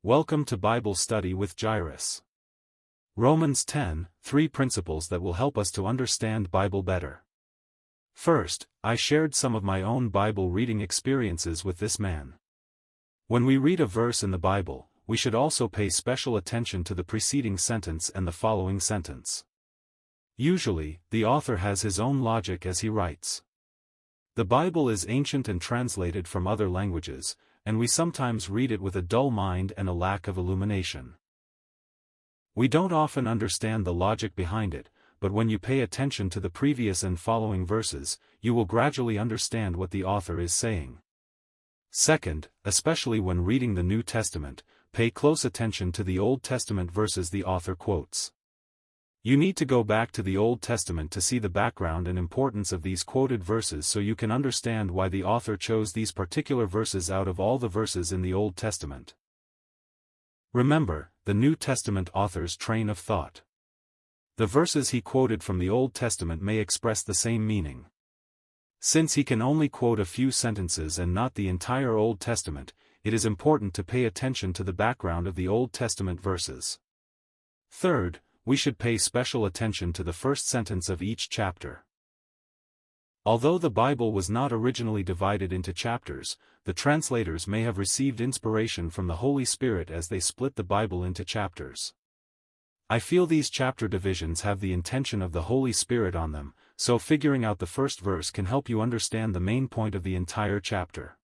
Welcome to Bible Study with Jairus. Romans 10, 3 principles that will help us to understand Bible better. First, I shared some of my own Bible reading experiences with this man. When we read a verse in the Bible, we should also pay special attention to the preceding sentence and the following sentence. Usually, the author has his own logic as he writes. The Bible is ancient and translated from other languages, and we sometimes read it with a dull mind and a lack of illumination. We don't often understand the logic behind it, but when you pay attention to the previous and following verses, you will gradually understand what the author is saying. Second, especially when reading the New Testament, pay close attention to the Old Testament verses the author quotes. You need to go back to the Old Testament to see the background and importance of these quoted verses so you can understand why the author chose these particular verses out of all the verses in the Old Testament. Remember, the New Testament author's train of thought. The verses he quoted from the Old Testament may express the same meaning. Since he can only quote a few sentences and not the entire Old Testament, it is important to pay attention to the background of the Old Testament verses. Third, we should pay special attention to the first sentence of each chapter. Although the Bible was not originally divided into chapters, the translators may have received inspiration from the Holy Spirit as they split the Bible into chapters. I feel these chapter divisions have the intention of the Holy Spirit on them, so figuring out the first verse can help you understand the main point of the entire chapter.